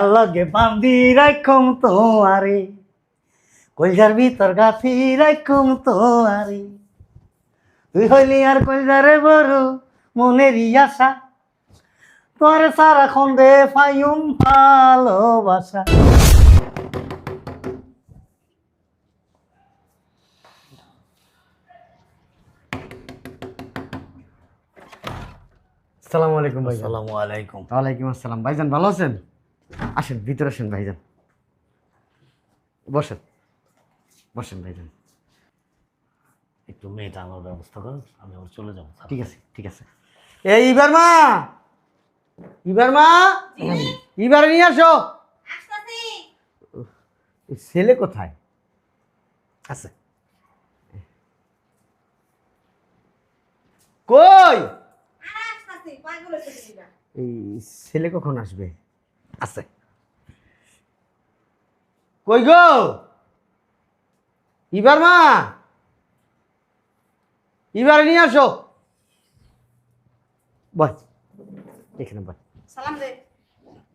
লগে বান্ধি রাখুম তোমারে, কলজার ভিতর গাথি রাখুম তোমারে, তুই হইলি আর কলজারে বড় মনেরই আশা, তোর সারা খন্দে ফাইম ভালোবাসা। আসসালামু আলাইকুম ভাই। আসসালামু আলাইকুম। ওয়ালাইকুম আসসালাম। ভাইজান ভালো আছেন? আসেন ভিতরে আসেন ভাইজান, বসেন বসেন ভাইজান। একটু মেয়েটা আমার ব্যবস্থা করুন, আমি আবার চলে যাবো। ঠিক আছে ঠিক আছে। এই ইবার মা, ইবার মা, ইবার নিয়ে আসো। এই ছেলে কোথায়? আছে কই? এই ছেলে কখন আসবে? আছে। কই গো ইবার মা, ইবার নিয়ে আসো। বস এখানে বস। সালাম দে।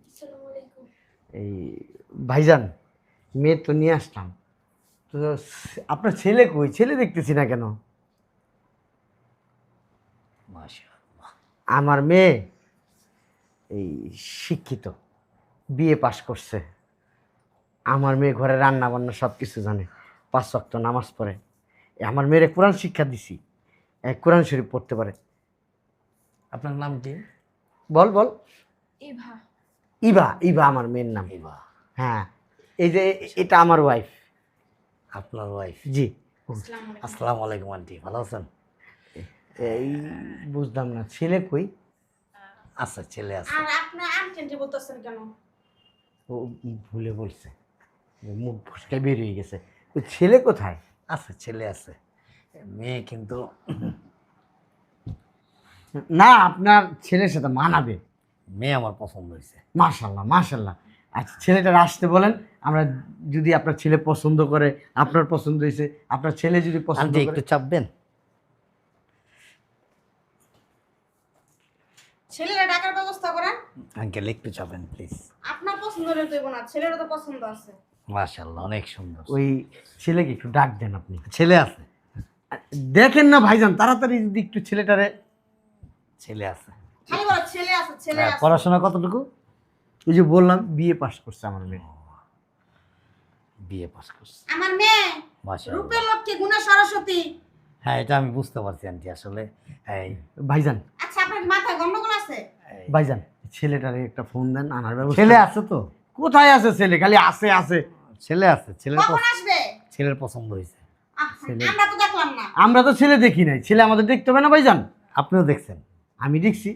আসসালামু আলাইকুম। এই ভাইজান, মেয়ে তো নিয়ে আসলাম, তো আপনার ছেলে কই? ছেলে দেখতেছি না কেন? মাশাআল্লাহ। আমার মেয়ে এই শিক্ষিত, বিএ পাশ করছে। আমার মেয়ে ঘরে রান্না বান্না সব কিছু জানে, 5 ওয়াক্ত নামাজ পড়ে। আমার মেয়েরে কোরআন শিক্ষা দিছি, কোরআন শরীফ পড়তে পারে। আপনার নাম কি? বল বল। ইভা। ইভা, ইভা আমার মেয়ের নাম। ইভা। হ্যাঁ, এই যে এটা আমার ওয়াইফ। আপনার ওয়াইফ? জি। আসসালামু আলাইকুম। আসসালামু আলাইকুম আন্টি, ভালো আছেন? এই বুঝলাম না, ছেলে কই? আছে, ছেলে আছে। আর আপনি আন্টি বলতেছেন কেন? ও ভুলে বলছে, মুখ ফসকে বেরিয়ে গেছে। ওই ছেলে কোথায়? আছে, ছেলে আছে। মেয়ে কিন্তু না, আপনার ছেলের সাথে মানাবে। মেয়ে আমার পছন্দ হয়েছে। মাশাল্লাহ মাশাল্লাহ। আচ্ছা, ছেলেটার আসতে বলেন, আমরা যদি আপনার ছেলে পছন্দ করে, আপনার পছন্দ হয়েছে, আপনার ছেলে যদি পছন্দ আন্টি করে। একটু চাপবেন? ছেলেরা ডাকার ব্যবস্থা করেন। আঙ্কেল একটু চাপেন প্লিজ। আপনার পছন্দ হলে তো না, ছেলেরও তো পছন্দ আছে। মাশাআল্লাহ, অনেক সুন্দর। ওই ছেলেকে একটু ডাক দেন আপনি। ছেলে আছে? দেখেন না ভাইজান, তাড়াতাড়ি যদি একটু ছেলেটারে। ছেলে আছে। খালি বলো ছেলে আছে, ছেলে আছে। পড়াশোনা কতটুকু? ওই যে বললাম বিএ পাস করছে আমার মেয়ে। বিএ পাস করছে। আমার মেয়ে মাশাআল্লাহ। রূপের লক্ষ্মী গুণা সরস্বতী। হ্যাঁ, এটা আমি বুঝতে পারছি আন্টি। আসলে এই ভাইজান, আচ্ছা, আপনার মাথায় গন্ডগোল আছে? ভাইজান ছেলেটারে একটা ফোন দেন, আনার ব্যবস্থা। ছেলে আছে তো? কোথায় আছে ছেলে? খালি আছে আছে। ছেলে আছে। কখন আসবে? ছেলের পছন্দ হয়েছে। আমরা তো দেখলাম না। আমরা তো ছেলে দেখি নাই, ছেলে আমাদের দেখতে হবে না ভাইজান? আপনিও দেখছেন? আমি দেখছি।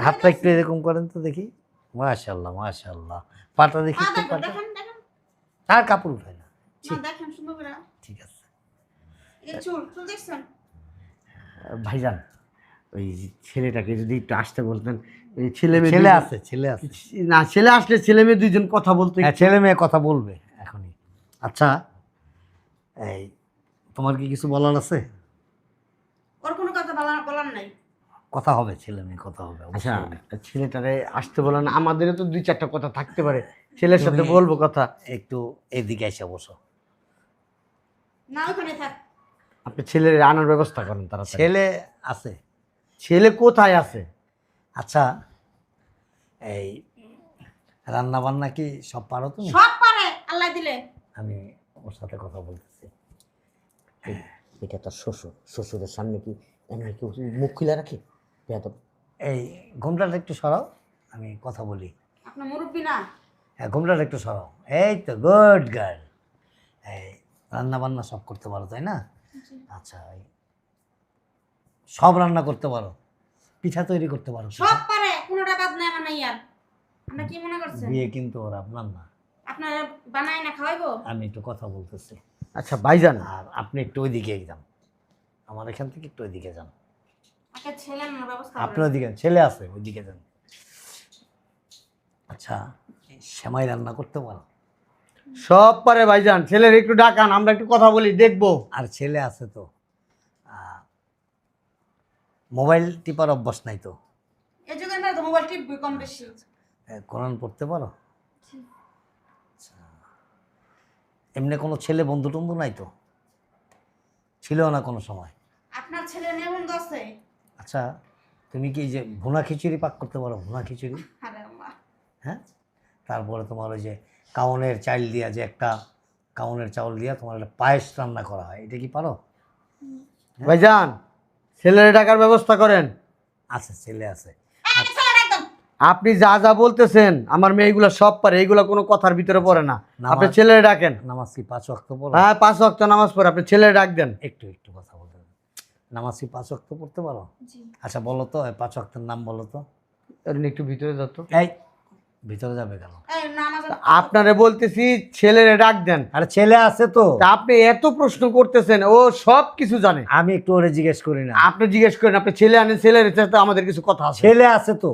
হাতটা একটু এরকম করেন তো দেখি। মাশাআল্লাহ মাশাআল্লাহ। পাটা দেখি একটু, দেখেন পাটা। দেখেন দেখেন। আর কাপড় উঠায় না। না, দেখেন সুন্দর করে। ঠিক আছে। এই চুল চুল দেখছেন? ভাইজান, ওই ছেলেটাকে যদি একটু আসতে বলতেন। এই ছেলে মেয়ে ছেলে দুইজন- আছে, ছেলে আছে। না, ছেলে আসলে ছেলে মেয়ে দুইজন কথা বলতে। হ্যাঁ, ছেলে মেয়ে কথা বলবে এখনই। আচ্ছা, এই তোমার কি কিছু বলার আছে? ওর কোনো কথা বলার নাই। কথা হবে, ছেলে মেয়ে কথা হবে আচ্ছা, অবশ্যই। ছেলেটারে আসতে বলেন, আমাদেরও তো 2-4টা কথা থাকতে পারে, ছেলের সাথে তুমি- বলবো কথা। একটু এদিকে এসে বসো। না, ওখানে থাক। আপনি ছেলের আনার ব্যবস্থা করেন তাড়াতাড়ি। ছেলে আছে? ছেলে কোথায় আছে? আচ্ছা, এই রান্না বান্না কি সব পারো তুমি? সব পারে আল্লাহ দিলে। আমি ওর সাথে কথা বলতেছি। এটা তার শ্বশুর, শ্বশুরের সামনে কি এমনি কেউ মুখ খুলে রাখে? বেয়াদব। এই ঘুমটাটা একটু সরাও, আমি কথা বলি। আপনার মুরব্বী না? হ্যাঁ, ঘুমটাটা একটু সরাও। এই তো গুড গার্ল। এই রান্না বান্না সব করতে পারো তাই না? আচ্ছা, এই সব রান্না করতে পারো? পিঠা তৈরি করতে পারো? সব পারে, কোনোটা বাদ নাই আমার নাই। আর আপনি কি মনে করছেন বিয়ে কিন্তু ওর আপনার না। আপনারা বানাই না খাওয়াইবো? আমি একটু কথা বলতেছি। আচ্ছা ভাইজান, আর আপনি একটু ওইদিকে যান, আমার এখান থেকে একটু ওইদিকে যান। একটা ছেলে আনার ব্যবস্থা আপনি করেন। ওইদিকে, ছেলে আছে ওইদিকে যান। আচ্ছা, এই সেমাই রান্না করতে পারো? সব পারে ভাইজান, ছেলের একটু ডাকান, আমরা একটু কথা বলি, দেখবো। আর ছেলে আছে তো? মোবাইল টিপার অভ্যাস নাই তো? এই যুগে আমরা তো মোবাইল টিপবই কম বেশি। কোরআন পড়তে পারো? আচ্ছা। এমনি কোনো ছেলে বন্ধু টন্ধু নাই তো? ছিল না কোনো সময়? আপনার ছেলে মেয়ে বন্ধু আছে? আচ্ছা, তুমি কি এই যে ভুনা খিচুড়ি পাক করতে পারো? ভুনা খিচুড়ি? আরে আল্লাহ। হ্যাঁ, তারপরে তোমার ওই যে কাউনের চাল দিয়া, যে একটা কাউনের চাউল দিয়া তোমার একটা পায়েস রান্না করা হয়, এটা কি পারো? ভাইজান, ছেলের টাকার ব্যবস্থা করেন। আছে, ছেলে আছে। এই ছেলের একদম আপনি যা যা বলতেছেন আমার মেয়েগুলো সব পারে, এইগুলো কোনো কথার ভিতরে পড়ে না। আপনি ছেলের ডাকেন। নামাজ কি 5 ওয়াক্ত পড়ো? হ্যাঁ, 5 ওয়াক্ত নামাজ পড়ে, আপনি ছেলের ডাক দেন। একটু কথা বলতে হবে। নামাজ কি 5 ওয়াক্ত পড়তে পারো? জি। আচ্ছা বলো তো, 5 ওয়াক্তের নাম বলো তো। আপনি একটু ভিতরে যত। এই ভিতরে যাবে কেন? এই নামাজ আপনারে বলতেছি ছেলের ডাক দেন। আরে ছেলে আছে তো। তা আপনি এত প্রশ্ন করতেছেন, ও সব কিছু জানে। আমি একটু ওরে জিজ্ঞেস করি না? আপনি জিজ্ঞেস করেন, আপনি ছেলে আনেন, ছেলের সাথে আমাদের কিছু কথা আছে। ছেলে আছে তো,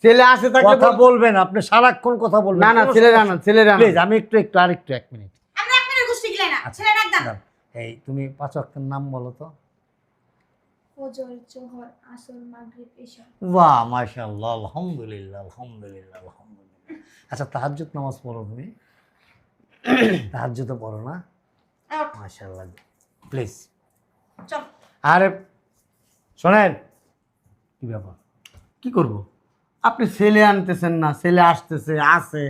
ছেলে আছে থাকলে কথা বলবেন আপনি, সারাক্ষণ কথা বলবেন। না না, ছেলের আনেন, ছেলের আনেন। প্লিজ, আমি একটু আরেকটু 1 মিনিট। আমরা এক মিনিট গোষ্ঠী গিলাই না, আচ্ছা, ছেলের একদম। দাঁড়াও। এই তুমি 5 ওয়াক্তের নাম বলো তো। ফজর, জোহর, আসর, মাগরিব, এশা। বাহ, মাশাআল্লাহ, আলহামদুলিল্লাহ, আলহামদুলিল্লাহ, আলহামদুলিল্লাহ। আচ্ছা, তাহাজ্জুদ নামাজ পড়ো তুমি? তাহাজ্জুদও পড়ো না? এই ওঠ, মাশাআল্লাহ, প্লিজ। চল। আরে শোনেন, কি ব্যাপার? কি করব? আপনি ছেলে আনতেছেন না, ছেলে আসতেছে, আছে,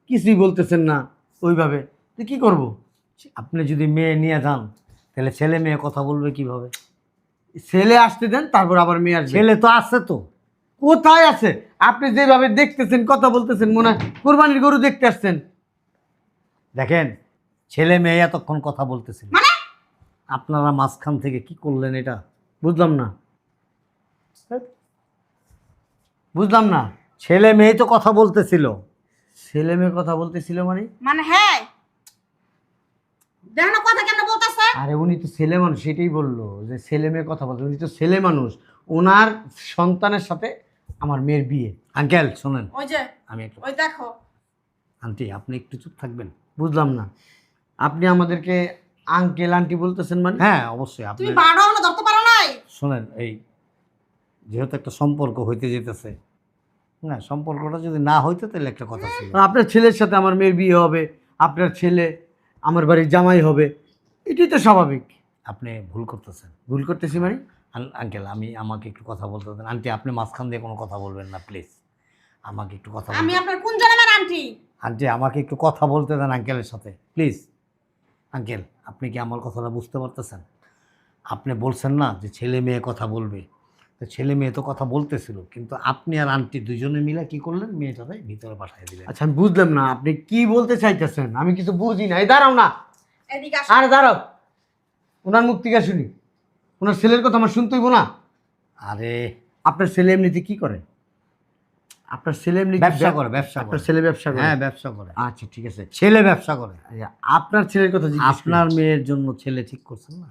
কিছুই বলতেছেন না ওইভাবে, তো কি করব? আপনি যদি মেয়ে নিয়ে যান, তাহলে ছেলে মেয়ে কথা বলবে কিভাবে? ছেলে আসতে দেন, তারপর আবার মেয়ে আসবে। ছেলে তো আছে তো। কোথায় আছে? আপনি যেভাবে দেখতেছেন, কথা বলতেছেন, মনে হয় কোরবানির গরু দেখতে আসছেন। দেখেন, ছেলে মেয়ে এতক্ষণ কথা বলতেছিল, মানে আপনারা মাঝখান থেকে কি করলেন এটা? বুঝলাম না, বুঝলাম না। ছেলে মেয়ে তো কথা বলতেছিল। ছেলে মেয়ে কথা বলতেছিল মানে? মানে হ্যাঁ, দেখো না কথা কেন বলতাছে? আরে উনি তো ছেলে মানুষ, সেটাই বললো যে ছেলে মেয়ে কথা বলতে। উনি তো ছেলে মানুষ, ওনার সন্তানের সাথে আমার মেয়ের বিয়ে। আঙ্কেল শোনেন, ওই যে আমি একটু, ওই দেখো। আন্টি আপনি একটু চুপ থাকবেন? বুঝলাম না, আপনি আমাদেরকে আঙ্কেল আন্টি বলতেছেন মানে? হ্যাঁ অবশ্যই। আপনি তুমি বারো হলো ধরতে পারো নাই? শোনেন, এই যেহেতু একটা সম্পর্ক হইতে যেতেছে, না সম্পর্কটা যদি না হইতো তাহলে একটা কথা ছিল। আপনার ছেলের সাথে আমার মেয়ের বিয়ে হবে, আপনার ছেলে আমার বাড়ির জামাই হবে, এটাই তো স্বাভাবিক। আপনি ভুল করতেছেন। ভুল করতেছি মানে? আঙ্কেল আমাকে একটু কথা বলতে দেন। আন্টি আপনি মাঝখান দিয়ে কোনো কথা বলবেন না প্লিজ, আমাকে একটু কথা আমি বলতে। আপনার কোন জন্মের আন্টি? আন্টি আমাকে একটু কথা বলতে দেন আঙ্কেলের সাথে প্লিজ। আঙ্কেল আপনি কি আমার কথাটা বুঝতে পারতেছেন? আপনি বলছেন না যে ছেলে মেয়ে কথা বলবে, তো ছেলে মেয়ে তো কথা বলতেছিল, কিন্তু আপনি আর আন্টি দুজনে মিলে কি করলেন, মেয়েটাকে ভিতরে পাঠিয়ে দিলেন। আচ্ছা, আমি বুঝলাম না আপনি কি বলতে চাইতেছেন, আমি কিছু বুঝি না। এই দাঁড়াও না, এদিকে আসো। আরে দাঁড়াও, ওনার মুখ থেকে শুনি। ওনার ছেলের কথা আমার শুনতেইব না? আরে আপনার ছেলে এমনিতে কি করে? আপনার ছেলে এমনি ব্যবসা করে, ব্যবসা আপনার করে। ছেলে ব্যবসা করে? হ্যাঁ ব্যবসা করে, আচ্ছা ঠিক আছে। ছেলে ব্যবসা করে। আচ্ছা, আপনার ছেলের কথা জিজ্ঞেস করি। আপনার মেয়ের জন্য ছেলে ঠিক করছেন না?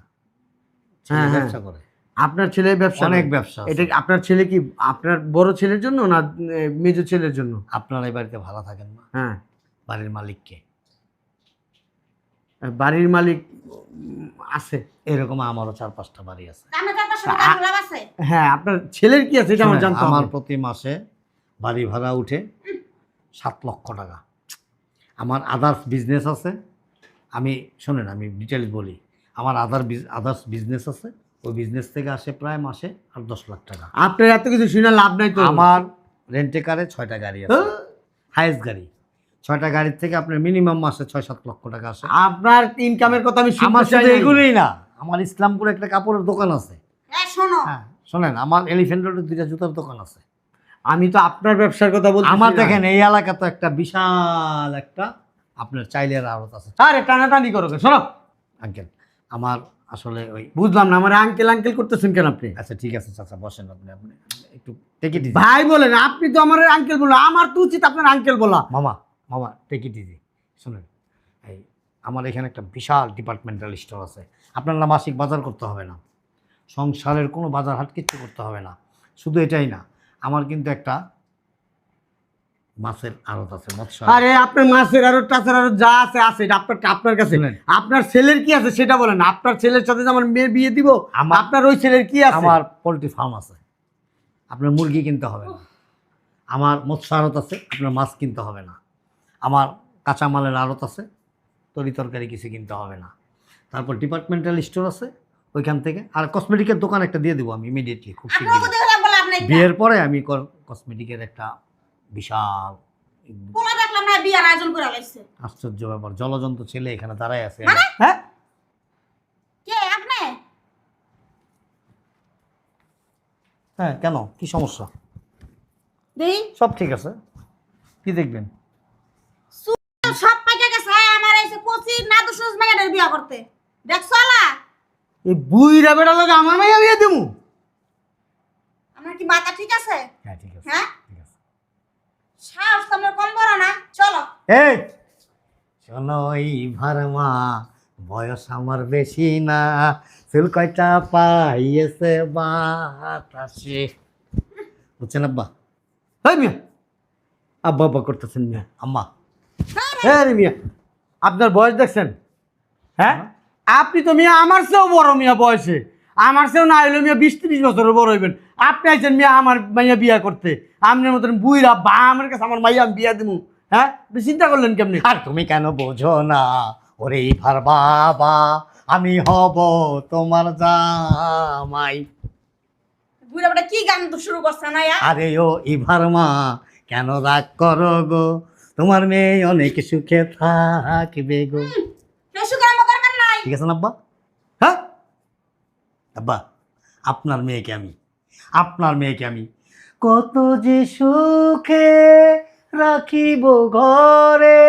ছেলে হ্যাঁ, হ্যাঁ। ব্যবসা করে, আপনার ছেলে ব্যবসা অনেক করে। ব্যবসা আছে। এটা আপনার ছেলে কি আপনার বড় ছেলের জন্য না মেজো ছেলের জন্য? আপনার এই বাড়িতে ভাড়া থাকেন না? হ্যাঁ। বাড়ির মালিককে? বাড়ির মালিক আছে। এরকম আমারও 4-5টা বাড়ি আছে। আমার চার পাঁচশো টাকা লাভ আছে। হ্যাঁ, আপনার ছেলের কি আছে এটা আমার শোনেন, জানতে আমার হবে। প্রতি মাসে বাড়ি ভাড়া উঠে 7 লক্ষ টাকা। আমার আদার্স বিজনেস আছে। আমি শোনেন, আমি ডিটেলস বলি। আমার আদার্স বিজনেস আছে, ওই বিজনেস থেকে আসে প্রায় মাসে আর 10 লাখ টাকা। আপনার এত কিছু শুনে লাভ নাই তো। আমার রেন্টে কারে 6টা গাড়ি আছে, হাইয়েস্ট গাড়ি। 6টা গাড়ির থেকে আপনার মিনিমাম মাসে 6-7 লক্ষ টাকা আসে। আপনার ইনকামের কথা আমি আমার শুনতে চাই শুধু না। এগুলোই না, আমার ইসলামপুরে একটা কাপড়ের দোকান আছে। এই শোনো, হ্যাঁ শোনেন, আমার এলিফ্যান্ট রোডে 2টা জুতার দোকান আছে। আমি তো আপনার ব্যবসার কথা বলছি। আমার দেখেন এই এলাকা তো একটা বিশাল একটা আপনার চাইলের আড়ত আছে। আরে টানাটানি করো কেন? শোনো, আঙ্কেল আমার আসলে ওই, বুঝলাম না, আমার আঙ্কেল আঙ্কেল করতেছেন কেন আপনি? আচ্ছা ঠিক আছে চাচা বসেন, আপনি আপনি একটু টেক ইট ইজি। ভাই বলেন, আপনি তো আমার আঙ্কেল বলো, আমার তো উচিত আপনার আঙ্কেল বলা। মামা মামা টেক ইট ইজি। শুনেন, এই আমার এখানে একটা বিশাল ডিপার্টমেন্টাল স্টোর আছে। আপনার না মাসিক বাজার করতে হবে না, সংসারের কোনো বাজার হাট কিচ্ছু করতে হবে না। শুধু এটাই না, আমার কিন্তু একটা মাছের আড়ত আছে, মৎস্য আড়ত। আরে আপনার মাছের আরো টাচের আরো যা আছে আছে, এটা আপনার কাছে। শুনেন। আপনার ছেলের কি আছে সেটা বলেন। আপনার ছেলের সাথে যে আমার মেয়ের বিয়ে দিব, আপনার ওই ছেলের কি আছে? আমার পোলট্রি ফার্ম আছে, আপনার মুরগি কিনতে হবে না। আমার মৎস্য আড়ত আছে, আপনার মাছ কিনতে হবে না। আমার কাঁচামালের আড়ত আছে, তরি তরকারি কিছু কিনতে হবে না। তারপর ডিপার্টমেন্টাল স্টোর আছে, ওইখান থেকে আর কসমেটিকের দোকান একটা দিয়ে দেবো আমি ইমিডিয়েটলি, খুব আপনার শীঘ্রই। কোথায় বলে আপনি বিয়ের পরে আমি কসমেটিকের একটা বিশাল পোলা দেখলাম না বিয়ার আয়োজন করে লাইছে। আশ্চর্য ব্যাপার, জলজন্ত ছেলে এখানে দাঁড়ায় আছে। মানে? হ্যাঁ, কে আপনি? হ্যাঁ, কেন, কি সমস্যা? দেই সব ঠিক আছে, কি দেখবেন? সব পাইকা গেছে আমার এসে কোচি না দুশুস মেয়েদের বিয়া করতে। দেখছো আলা? এই বুইরা বেটা লাগে আমার মাইয়া বিয়ে দেবো? আপনার কি মাথা ঠিক আছে? হ্যাঁ ঠিক আছে, হ্যাঁ? ঠিক আছে। সাহস তো আপনার কম বড় না। চলো। এই শোনো এই ভারমা, বয়স আমার বেশি না, চুল কয়টা পাইয়েছে বাতাসে। বুঝছেন আব্বা? এই মিয়া, আব্বা আব্বা করতেছেন মিয়া। আম্মা, হ্যাঁ রে মিয়া, আপনার বয়স দেখছেন? হ্যাঁ, আপনি তো মিয়া আমার চেয়েও বড় মিয়া বয়সে, আমার চেয়েও না হইলে মিয়া 20-30 বছরের বড় হইবেন। আপনি আইছেন মিয়া আমার মাইয়া বিয়া করতে, আপনার মতন বুইরা বা আমার কাছে আমার মাইয়া আমি বিয়া দেবো? হ্যাঁ, আপনি চিন্তা করলেন কেমনি? আর তুমি কেন বোঝো না? ওরে ভার বাবা, আমি হব তোমার জামাই। বুড়া বড়া কি গান তো শুরু করছে না ইয়া? আরে ও ইভার মা, কেন রাগ করো গো? তোমার মেয়ে অনেক সুখে থাকবে গো। কেসু গান দরকার নাই। ঠিক আছে না আব্বা? হ্যাঁ আব্বা, আপনার মেয়েকে আমি কত যে সুখে রাখিব ঘরে,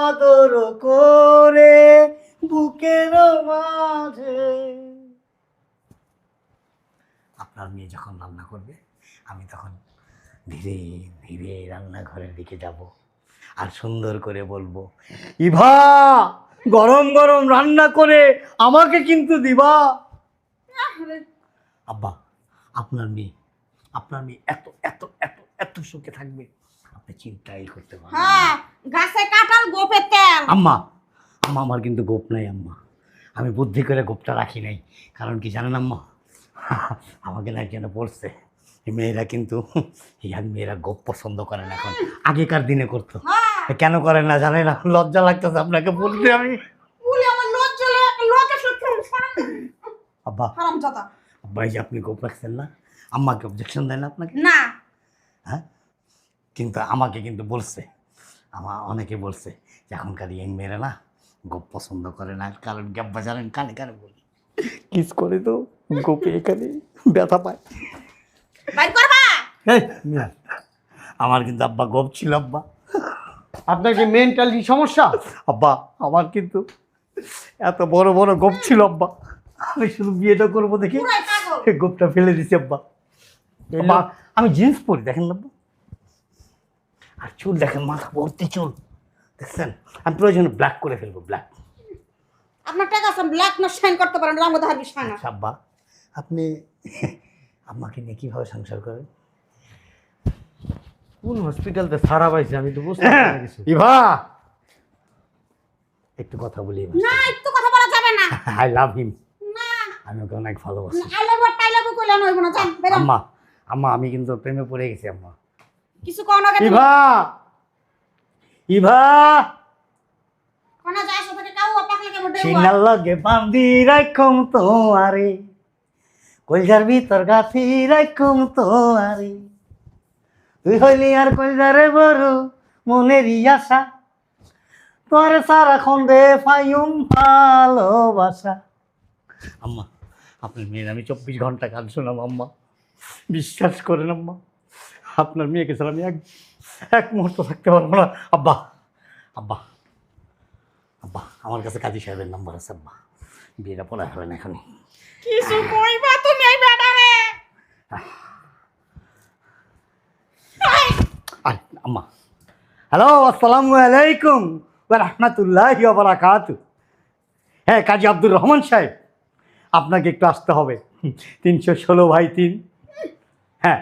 আদর করে বুকের মাঝে। আপনার মেয়ে যখন রান্না করবে, আমি তখন ধীরে ধীরে রান্নাঘরের দিকে যাব আর সুন্দর করে বলবো, ইভা গরম গরম রান্না করে আমাকে কিন্তু দিবা। আব্বা, আপনার মেয়ে এত এত এত এত সুখে থাকবে, আপনি চিন্তাই করতে পারেন না। হ্যাঁ, গাছে কাঁঠাল গোপে তেল। আম্মা, আমার কিন্তু গোপ নাই আম্মা, আমি বুদ্ধি করে গোপটা রাখি নাই। কারণ কি জানেন আম্মা, আমাকে না একজনে বলছে এই মেয়েরা কিন্তু ইয়াং মেয়েরা গোপ পছন্দ করে না এখন, আগেকার দিনে করতো। হ্যাঁ, কেন করে না জানে না, লজ্জা লাগতেছে আপনাকে বলতে আমি। বলে আমার লজ্জা লাগে, লোকে সত্যি আব্বা, হারামজাদা। আব্বা এই যে আপনি গোপ রাখছেন না, আম্মাকে অবজেকশন দেয় না আপনাকে? না, হ্যাঁ, কিন্তু আমাকে কিন্তু বলছে, অনেকে বলছে যে এখনকার ইয়াং মেয়েরা না গোপ পছন্দ করে না। কারণ কি আব্বা জানেন, কানে কানে বলি কিস করে তো গোপে এখানে ব্যথা পায়। বাইর করবা। এই, আমার কিন্তু আব্বা গোপ ছিল আব্বা। আপনার কি মেন্টালি সমস্যা? আব্বা আমার কিন্তু এত বড় বড় গোপ ছিল আব্বা, আমি শুধু বিয়েটা করবো দেখি পুরাই পাগল। এই গোপটা ফেলে দিছি আব্বা। আব্বা, আমি জিন্স পরি দেখেন না আব্বা, আর চুল দেখেন মাথা ভর্তি চুল, দেখছেন? আমি প্রয়োজনে ব্ল্যাক করে ফেলবো, ব্ল্যাক। আপনার টাকা আছে ব্ল্যাক না শাইন করতে পারেন, রঙ দেখার বিষয় না। আচ্ছা আব্বা, আপনি আম্মাকে নিয়ে কীভাবে সংসার করেন? কোন হসপিটালতে সারা পাইছে আমি তো বুঝতে পারি না কিছু। ইভা, একটু কথা বলি। না, একটু কথা বলা যাবে না। আই লাভ হিম, না, আমি ওকে অনেক ভালোবাসি। আই লাভ টাই লাভ কইলা নইব না, জান বেরো। আম্মা আমি কিন্তু প্রেমে পড়ে গেছি আম্মা। কিছু কোন আগে ইভা, ইভা কোন যায় সব থেকে কাউ পাকলে কেমন দেও। সিনার লগে বান্ধি রাখুম তোমারে, কলজার ভিতর গাথি রাখুম তোমারে, তুই হইলি আর কলজারে বড় মনেরই আশা, তোর সারা খন্ডে ফাইম ভালোবাসা। আম্মা, আপনার মেয়ের আমি 24 ঘন্টা গান শোনাম আম্মা, বিশ্বাস করেন আম্মা, আপনার মেয়েকে ছাড়া আমি এক মুহূর্ত থাকতে পারবো না। আব্বা, আব্বা, আব্বা, আমার কাছে কাজী সাহেবের নাম্বার আছে আব্বা, বিয়েটা পড়া হবে না এখনই। কিছু কইবা তুমি এই বেটারে। আরে আম্মা, হ্যালো, আসসালামু আলাইকুম ওয়া রাহমাতুল্লাহি ওয়া বারাকাতুহু। হ্যাঁ, কাজী আব্দুর রহমান সাহেব, আপনাকে একটু আসতে হবে। 316/3। হ্যাঁ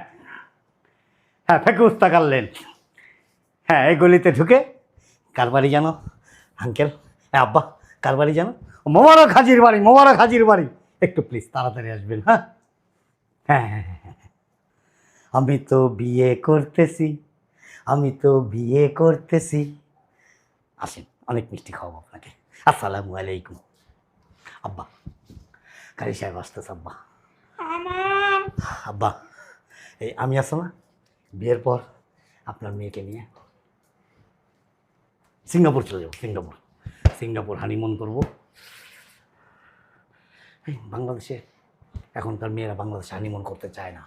হ্যাঁ, ফেকুস্তা কাটলেন। হ্যাঁ, এই গলিতে ঢুকে কার বাড়ি জানো আঙ্কেল? হ্যাঁ আব্বা, কার বাড়ি জানো? মোবারক হাজির বাড়ি, মোবারক হাজির বাড়ি। একটু প্লিজ তাড়াতাড়ি আসবেন। হ্যাঁ হ্যাঁ হ্যাঁ হ্যাঁ, আমি তো বিয়ে করতেছি, আমি তো বিয়ে করতেছি। আসেন, অনেক মিষ্টি খাওয়াবো আপনাকে। আসসালামু আলাইকুম। আব্বা, কারি সাহেব আসতেছে। আব্বা, আমার আব্বা, এই আমি আসো না, বিয়ের পর আপনার মেয়েকে নিয়ে সিঙ্গাপুর চলে যাবো। সিঙ্গাপুর হানিমুন করবো। এই বাংলাদেশে এখনকার মেয়েরা বাংলাদেশে হানিমুন করতে চায় না,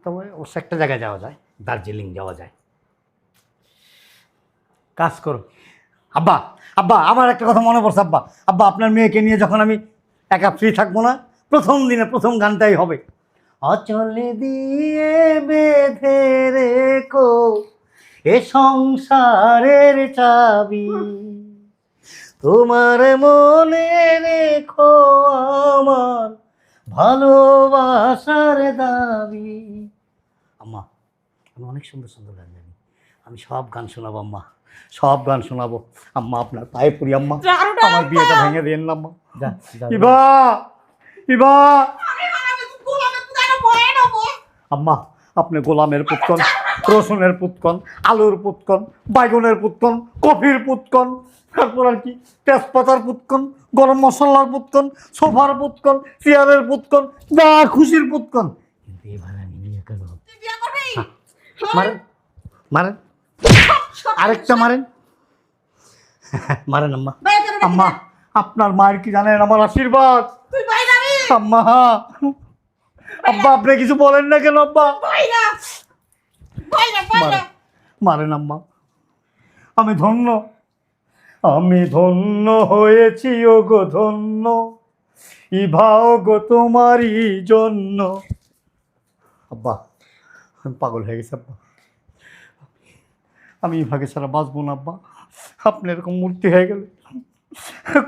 তবে অবশ্য একটা জায়গায় যাওয়া যায়, দার্জিলিং যাওয়া যায়। কাজ করো। আব্বা, আব্বা, আমার একটা কথা মনে পড়ছে। আব্বা, আব্বা, আপনার মেয়েকে নিয়ে যখন আমি একা ফ্রি থাকবো না, প্রথম দিনে প্রথম গানটাই হবে, অচলে দিয়ে বেঁধে রেখো এ সংসারের চাবি, তোমার মনে রেখো আমার ভালোবাসার দাবি। আম্মা, আমি অনেক সুন্দর সুন্দর গান জানি, আমি সব গান শোনাবো আম্মা, সব গান শোনাবো। আম্মা আপনার পায়ে পড়ি আম্মা, জারুটা আমার বিয়েটা ভেঙে দিন না আম্মা। যা যা ইবা, ইবা। আমি গোলামে পুরানো ভয়ে নেবো। আম্মা, আপনি গোলামের পুতকন, রসুনের পুতকন, আলুর পুতকন, বাইগনের পুতকন, কফির পুতকন, তারপর আর কি তেজপাতার পুতকন, গরম মশলার পুতকন, সোফার পুতকন, চেয়ারের পুতকন, যা খুশির পুতকন। কিন্তু এবার আমি বিয়ে করব। তুই বিয়ে করবি? মারেন, মারেন, আরেকটা মারেন, মারেন আম্মা। বাইরে যাবে নাকি আম্মা, না? আপনার মায়ের কি জানেন আমার আশীর্বাদ? তুই বাইরে যাবি? আম্মা, আব্বা, আপনি কিছু বলেন না কেন আব্বা? বাইরে বাইরে। মারেন আম্মা, আমি ধন্য, আমি ধন্য হয়েছি ও গো ধন্য, ইভাও গো তোমারই জন্য। আব্বা, আমি পাগল হয়ে গেছি আব্বা, আমি ইভাগে ছাড়া বাঁচবো না আব্বা। আপনি এরকম মূর্তি হয়ে গেলে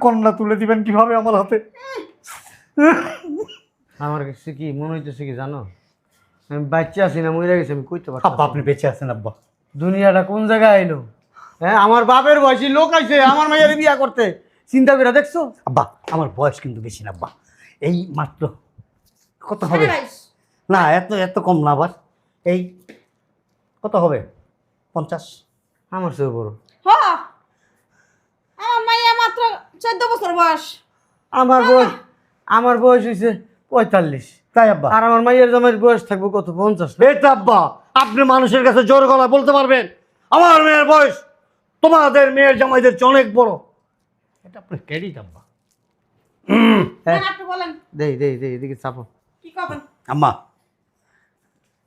কন্যা তুলে দিবেন কিভাবে আমার হাতে? আমার কাছে কি মনে হইতেছে কি জানো, আমি বাচ্চা আছি না মরে গেছি, আমি কইতে পারছি আব্বা, আপনি বেঁচে আছেন আব্বা। দুনিয়াটা কোন জায়গায় আইলো? হ্যাঁ, আমার বাপের বয়সী লোক আইছে আমার মায়ের বিয়া করতে, চিন্তা করে দেখছো? আব্বা, আমার বয়স কিন্তু বেশি না আব্বা, এই মাত্র কত হবে? না, এত এত কম না আবার, এই কত হবে, 50। আমার চেয়ে বড়। হ, আমার মাইয়া মাত্র 14 বছর বয়স। আমার বয়স হয়েছে 45, তাই আব্বা? আর আমার মাইয়ের জামাইয়ের বয়স থাকবো কত, 50 না? এটা আব্বা, আপনি মানুষের কাছে জোর গলায় বলতে পারবেন আমার মেয়ের বয়স তোমাদের মেয়ের জামাইদের চেয়ে অনেক বড়? এটা আপনি ক্রেডিট আব্বা। হ্যাঁ, আপনি বলেন দেই দেই দেই, এদিকে চাপো। কি করবেন? আম্মা,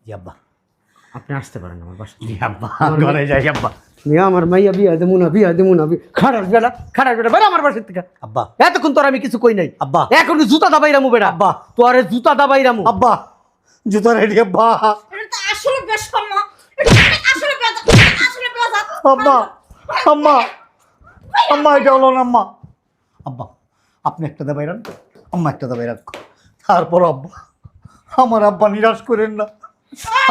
জি আব্বা, আপনি আসতে পারেন আমার বাসা। জি আব্বা, ঘরে যাই আব্বা। মিয়া আমার মাইয়া বিয়া দেবো না, খারাপ বেটা বেড়া আমার বাসার থেকে। আব্বা, এতক্ষণ তোর আমি কিছু কই নাই। আব্বা, এখন জুতা দাবাইরামু বেটা, আব্বা, তোরে জুতা দাবাইরামু। আব্বা, জুতা রেডি আব্বা। এটা তো আসলে বেশ কম না। আসলে বেজাত। আম্মা, আম্মা, আম্মা, এটা হলো না আম্মা। আব্বা, আপনি একটা দাবাই রান, আম্মা একটা দাবাই রাখ। তারপর আব্বা, আমার আব্বা নিরাশ করেন না,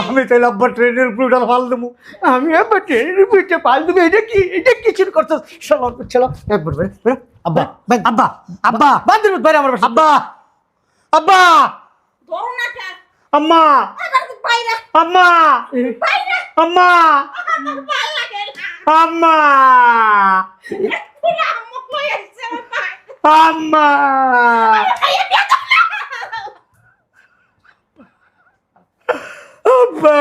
আমি তাইলে আব্বা ট্রেনের উপর উঠার ফাল দেবো। আমি আবার ট্রেনের উপরে পাল দেবো? এটা কি শুরু করছো? চলো একবার বেড়া আব্বা, আব্বা, আব্বা, বান্ধব বাইরে আমার বাসা। আব্বা, আব্বা, ধরো না কে? আম্মা, আবার তো বাইরে আম্মা, বাইরে আম্মা, আমার ভাল লাগে না। আম্মা, পুরা আম্মু কই আছে আমার ভাই? আম্মা। খাইয়ে দিয়া দাও না। আব্বা,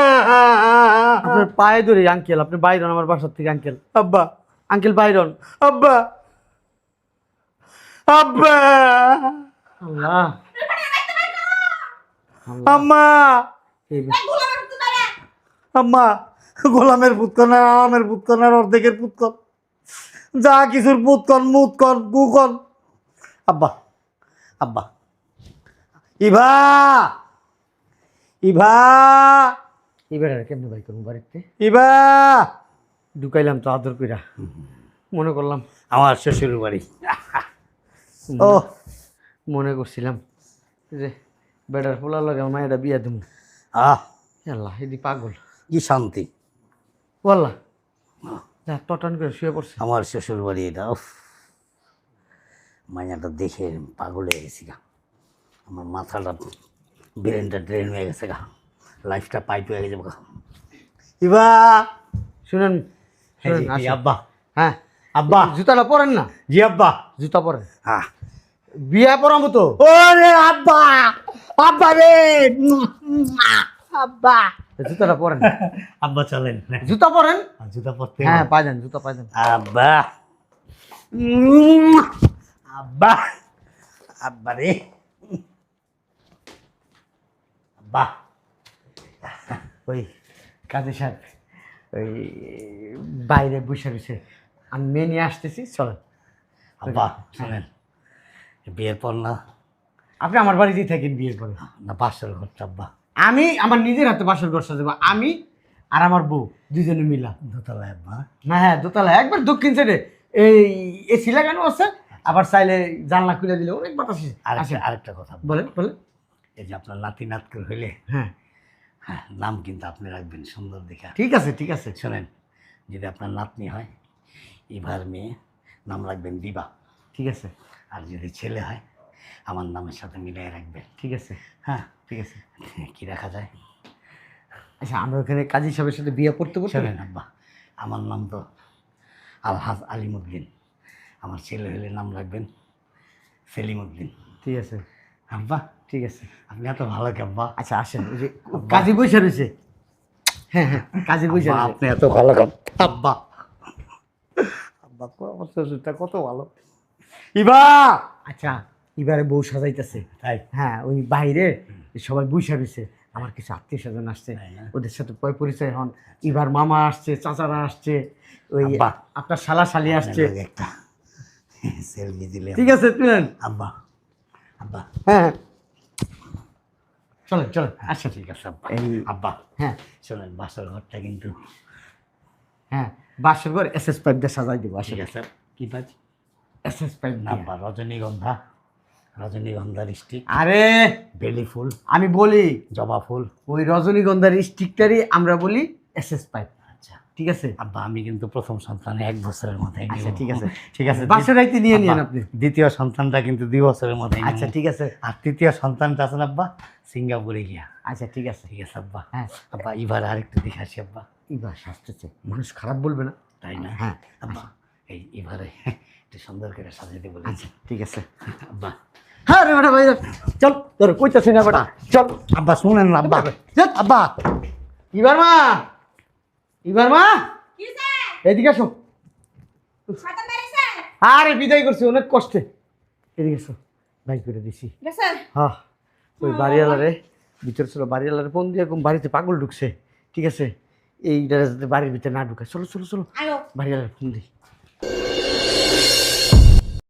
আপনার পায়ে ধরে আঙ্কেল, আপনি বাইরন আমার বাসার থেকে আঙ্কেল। আব্বা, আঙ্কেল বাইরন। আব্বা, আব্বা, আল্লাহ আম্মা, এই গোলামের তো দাঁড়া। আম্মা, গোলামের পুতকন আর আরামের পুতকন আর অর্ধেকের পুতকন, যা কিছুর পুতকন মুতকন গুকন। আব্বা, আব্বা, ইভা, ইভা, এবার কেমনে ভাই করবো বাড়িতে? ইভা। ঢুকাইলাম তো আদর কইরা, মনে করলাম, আমার শ্বশুর বাড়ি। ও, মনে করছিলাম যে বেটার পোলার লাগে আমার মায়েরা বিয়া দেবো। আহ, আল্লাহ, এদি পাগল। কি শান্তি। বললা যা টটান করে শুয়ে পড়ছে। আমার শ্বশুর বাড়ি এটা। উফ, মাইয়াটা দেখে পাগল হয়ে গেছি গা, আমার মাথাটা ব্রেনটা ড্রেন হয়ে গেছে গা। লাইফটা পাইপ হয়ে গেছে ইবা শুনেন এই যে, শুনেন, এই আসেন। আব্বা হ্যাঁ আব্বা জুতাটা পরেন না, জি আব্বা জুতা পরেন। হ্যাঁ বিয়া পরাবো তো। ওরে আব্বা আব্বা রে আব্বা জুতাটা পরেন, আব্বা চলেন জুতা পরেন। জুতা পরতে হ্যাঁ পাইলেন, জুতা পাইলেন। আব্বা আব্বা আব্বা রে আব্বা ওই কাজী সাহেব ওই বাইরে বসে রয়েছে, আমি মেয়ে নিয়ে আসতেছি, চলেন। আব্বা শোনেন বিয়ের পর না আপনি আমার বাড়িতেই থাকেন বিয়ের পরে। না বাসর ঘরটা আব্বা আমি আমার নিজের হাতে বাসর ঘর সাজাবো, আমি আর আমার বউ দুজনে মিলা। দোতলায় আব্বা না হ্যাঁ দোতলা একবার দক্ষিণ সাইডে এই এসি লাগানো আছে, আবার চাইলে জানলা খুলে দিলে অনেক বাতাস আসে। আরেকটা আরেকটা কথা আব্বা। বলেন বলেন। এই যে আপনার নাতি নাতকুর হইলে হ্যাঁ হ্যাঁ নাম কিন্তু আপনি রাখবেন সুন্দর দেখা ঠিক আছে ঠিক আছে। শোনেন যদি আপনার নাতনি হয় ইভার মেয়ে নাম রাখবেন দিবা ঠিক আছে আর যদি ছেলে হয় আমার নামের সাথে মিলিয়ে রাখবেন ঠিক আছে হ্যাঁ ঠিক আছে। কি রাখা যায় আচ্ছা আমরা ওখানে কাজী সাহেবের সাথে বিয়ে পড়তে বসে। শোনেন আব্বা আমার নাম তো আলহাজ আলিমুদ্দিন আমার ছেলে হলে নাম রাখবেন সেলিমুদ্দিন ঠিক আছে আব্বা ঠিক আছে। আপনি এত ভালো কি আব্বা আচ্ছা আসেন, ওই যে কাজী বসে রয়েছে। হ্যাঁ হ্যাঁ কাজী বসে আব্বা, রয়েছে। আপনি এত ভালো কাম আব্বা আব্বা আমার শ্বশুরটা কত ভালো ইবা আচ্ছা এবারে বউ সাজাইতেছে। তাই হ্যাঁ ওই বাইরে সবাই বসে রয়েছে, আমার কিছু আত্মীয় স্বজন আসছে, তাই না? ওদের সাথে পরিচয় হন। এবার মামা আসছে, চাচারা আসছে, ওই আব্বা। আপনার শালা শালি আসছে। আপনার একটা সেলফি দিলে ঠিক আছে তুলেন। আব্বা আব্বা হ্যাঁ চলেন চলেন আচ্ছা ঠিক আছে আব্বা এই- আব্বা হ্যাঁ শোনেন বাসার ঘরটা কিন্তু হ্যাঁ বাসর ঘর এসএস পাইপ দিয়ে সাজাই দেবো। ঠিক আসলে আছে কি পাচ্ছ এসএস পাইপ না আব্বা রজনীগন্ধা রজনীগন্ধার স্টিক আরে বেলি ফুল আমি বলি জবা ফুল ওই রজনীগন্ধার স্টিকটারই আমরা বলি এসএস পাইপ। আচ্ছা ঠিক আছে আব্বা আমি কিন্তু প্রথম সন্তান 1 বছরের মাথায় আচ্ছা ঠিক আছে ঠিক আছে বাসর রাইতে নিয়ে নিন আব্বা, আপনি। দ্বিতীয় সন্তানটা কিন্তু 2 বছরের মাথায় আচ্ছা ঠিক আছে আর তৃতীয় সন্তানটা আছে না আব্বা সিঙ্গাপুরে গিয়া আচ্ছা ঠিক আছে। ঠিক আছে আব্বা হ্যাঁ আব্বা এবার আরেকটু দেখে আসি আব্বা এবার আসতেছে, মানুষ খারাপ বলবে না। তাই না হ্যাঁ আব্বা এই এবারে একটু সুন্দর করে সাজাইতে বলি আচ্ছা ঠিক আছে। আব্বা হ্যাঁ রে বেটা ভাই চল তোর কইতাছি না বেটা চল। আব্বা শুনেন না আব্বা চল। আব্বা এবার মা এবার মা কি যে এদিকে আসো। শয়তান বেরিয়েছে আরে বিদায় করছি অনেক কষ্টে, এদিকে আসো। ভাই করে দিছি। গেছে হ্যাঁ ওই বাড়িওয়ালারে ভিতরে ছিল, বাড়িওয়ালারে ফোন দিয়ে এরকম বাড়িতে পাগল ঢুকছে। ঠিক আছে এইটা যাতে বাড়ির ভিতরে না ঢুকে, চলো চলো চলো আয়ো বাড়িওয়ালার ফোন দিই।